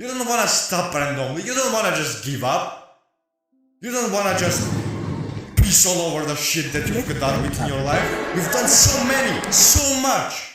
You don't want to stop randomly. You don't want to just give up. You don't want to just piss all over the shit that you've done within your life. You've done so much.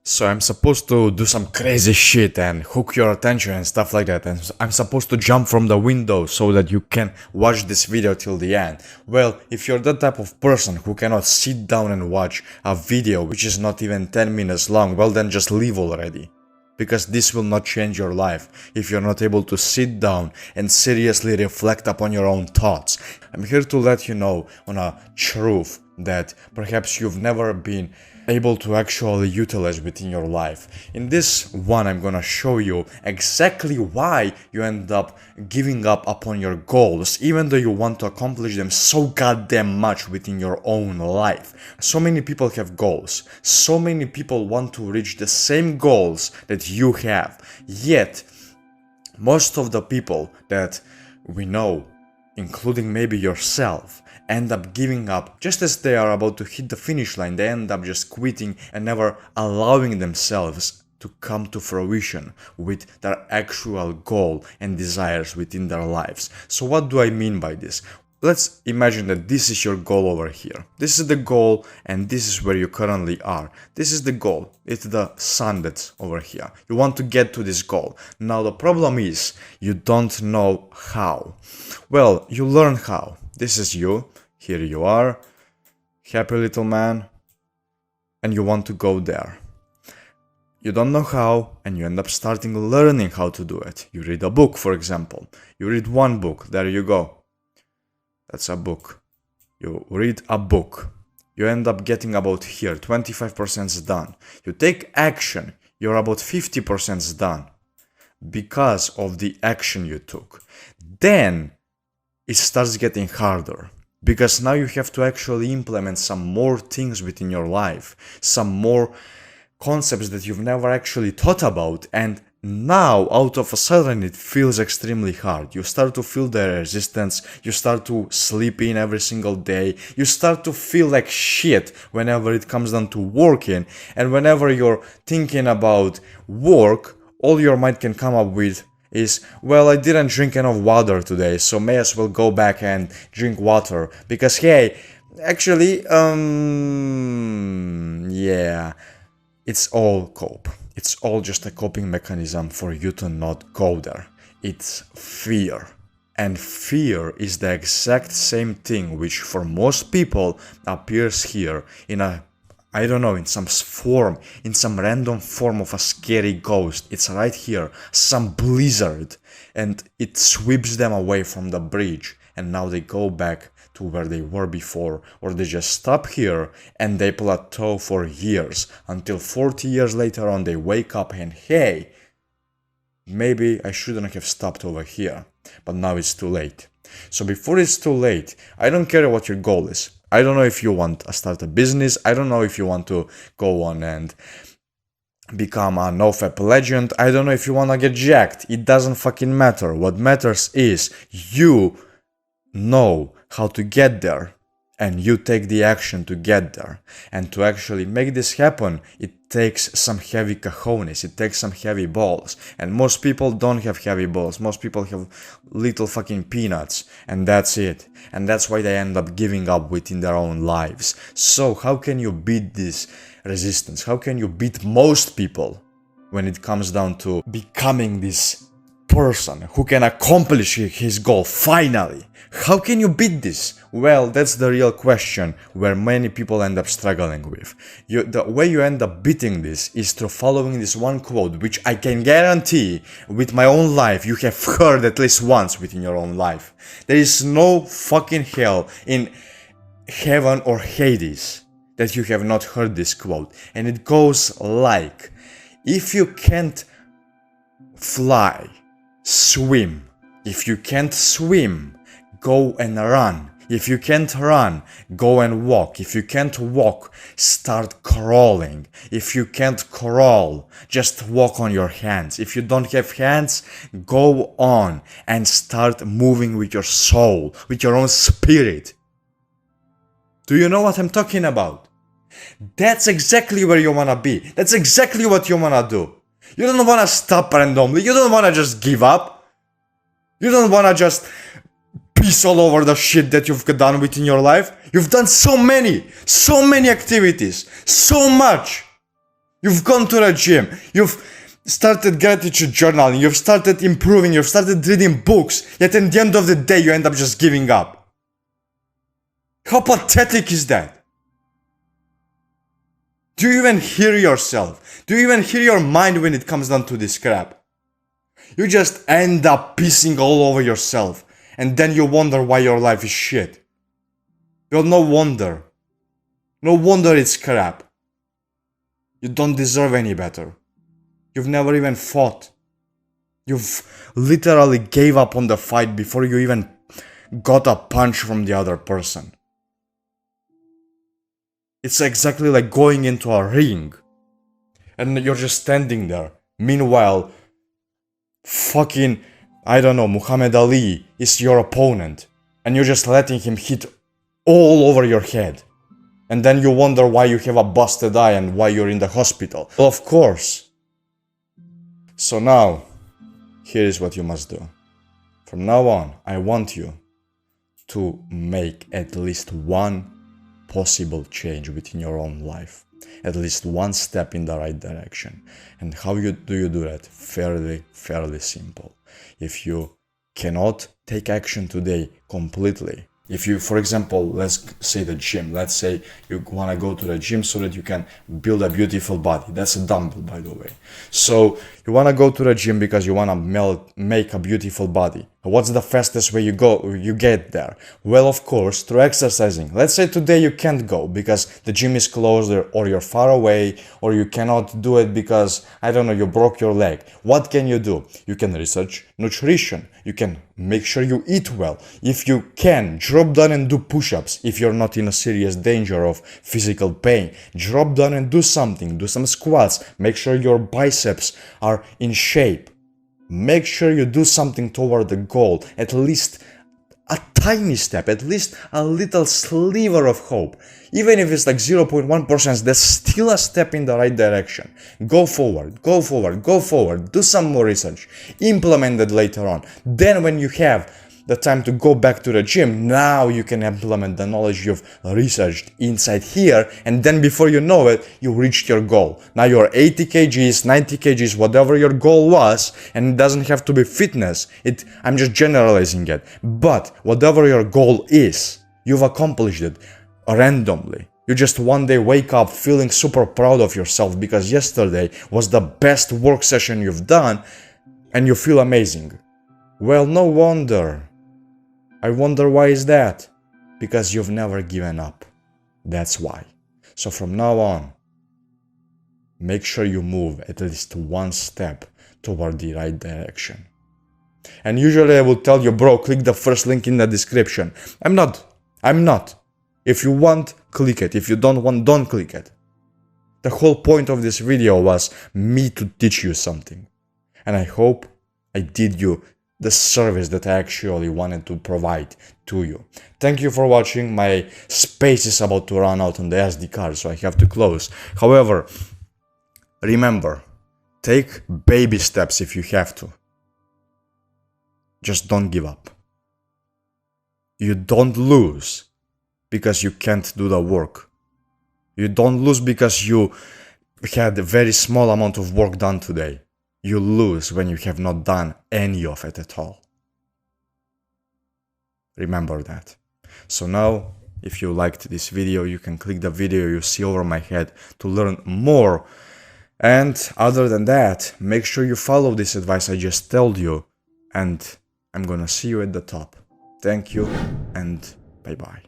So I'm supposed to do some crazy shit and hook your attention and stuff like that, and I'm supposed to jump from the window so that you can watch this video till the end. Well, if you're that type of person who cannot sit down and watch a video which is not even 10 minutes long, well then just leave already. Because this will not change your life if you're not able to sit down and seriously reflect upon your own thoughts. I'm here to let you know on a truth that perhaps you've never been able to actually utilize within your life. In this one, I'm gonna show you exactly why you end up giving up upon your goals, even though you want to accomplish them so goddamn much within your own life. So many people have goals. So many people want to reach the same goals that you have. Yet, most of the people that we know, including maybe yourself, end up giving up just as they are about to hit the finish line. They end up just quitting and never allowing themselves to come to fruition with their actual goal and desires within their lives. So what do I mean by this? Let's imagine that this is your goal over here. This is the goal and this is where you currently are. This is the goal. It's the sun that's over here. You want to get to this goal. Now the problem is you don't know how. Well, you learn how. This is you. Here you are. Happy little man. And you want to go there. You don't know how, and you end up starting learning how to do it. You read a book, for example. You read one book. There you go. That's a book. You read a book. You end up getting about here, 25% done. You take action, you're about 50% done. Because of the action you took. Then, it starts getting harder. Because now you have to actually implement some more things within your life. Some more concepts that you've never actually thought about, and now out of a sudden it feels extremely hard. You start to feel the resistance, you start to sleep in every single day, you start to feel like shit whenever it comes down to working, and whenever you're thinking about work, all your mind can come up with is, well, I didn't drink enough water today, so may as well go back and drink water, because hey, actually, yeah, it's all cope. It's all just a coping mechanism for you to not go there. It's fear. And fear is the exact same thing which for most people appears here in a, I don't know, in some form, in some random form of a scary ghost. It's right here, some blizzard, and it sweeps them away from the bridge, and now they go back to where they were before, or they just stop here and they plateau for years, until 40 years later on they wake up and hey, maybe I shouldn't have stopped over here, but now it's too late. So before it's too late, I don't care what your goal is. I don't know if you want to start a business, I don't know if you want to go on and become a NoFap legend, I don't know if you want to get jacked, it doesn't fucking matter. What matters is you know how to get there, and you take the action to get there. And to actually make this happen, it takes some heavy cojones, it takes some heavy balls, and most people don't have heavy balls. Most people have little fucking peanuts, and that's it. And that's why they end up giving up within their own lives. So how can you beat this resistance? How can you beat most people when it comes down to becoming this person who can accomplish his goal finally? How can you beat this? Well, that's the real question where many people end up struggling with. The way you end up beating this is through following this one quote, which I can guarantee with my own life you have heard at least once within your own life. There is no fucking hell in heaven or Hades that you have not heard this quote. And it goes like, if you can't fly, swim. If you can't swim, go and run. If you can't run, go and walk. If you can't walk, start crawling. If you can't crawl, just walk on your hands. If you don't have hands, go on and start moving with your soul, with your own spirit. Do you know what I'm talking about? That's exactly where you wanna be. That's exactly what you wanna do. You don't wanna stop randomly. You don't wanna just give up. You don't wanna just piss all over the shit that you've done within your life. You've done so many activities, so much. You've gone to the gym. You've started gratitude journaling. You've started improving. You've started reading books. Yet at the end of the day, you end up just giving up. How pathetic is that? Do you even hear yourself? Do you even hear your mind when it comes down to this crap? You just end up pissing all over yourself. And then you wonder why your life is shit. Well, no wonder. No wonder it's crap. You don't deserve any better. You've never even fought. You've literally gave up on the fight before you even got a punch from the other person. It's exactly like going into a ring and you're just standing there. Meanwhile, fucking, I don't know, Muhammad Ali is your opponent and you're just letting him hit all over your head. And then you wonder why you have a busted eye and why you're in the hospital. Well, of course. So now, here is what you must do. From now on, I want you to make at least one possible change within your own life. At least one step in the right direction. And how do you do that? Fairly simple. If you cannot take action today completely, if you, for example, let's say the gym, let's say you want to go to the gym so that you can build a beautiful body. That's a dumbbell, by the way. So you want to go to the gym because you want to make a beautiful body. What's the fastest way you get there? Well, of course, through exercising. Let's say today you can't go because the gym is closed or you're far away or you cannot do it because, I don't know, you broke your leg. What can you do? You can research nutrition. You can make sure you eat well. If you can, drop down and do push-ups if you're not in a serious danger of physical pain. Drop down and do something. Do some squats. Make sure your biceps are in shape. Make sure you do something toward the goal, at least a tiny step, at least a little sliver of hope. Even if it's like 0.1%, that's still a step in the right direction. Go forward, go forward, go forward, do some more research, implement it later on. Then when you have the time to go back to the gym, now you can implement the knowledge you've researched inside here, and then before you know it, you reached your goal. Now you're 80 kgs, 90 kgs, whatever your goal was, and it doesn't have to be fitness. I'm just generalizing it. But whatever your goal is, you've accomplished it randomly. You just one day wake up feeling super proud of yourself because yesterday was the best work session you've done, and you feel amazing. Well, no wonder. I wonder why is that? Because you've never given up. That's why. So from now on, make sure you move at least one step toward the right direction. And usually I will tell you, bro, click the first link in the description. I'm not. If you want, click it. If you don't want, don't click it. The whole point of this video was me to teach you something. And I hope I did you the service that I actually wanted to provide to you. Thank you for watching. My space is about to run out on the SD card, so I have to close. However, remember, take baby steps if you have to. Just don't give up. You don't lose because you can't do the work. You don't lose because you had a very small amount of work done today. You lose when you have not done any of it at all. Remember that. So now, if you liked this video, you can click the video you see over my head to learn more. And other than that, make sure you follow this advice I just told you. And I'm gonna see you at the top. Thank you and bye-bye.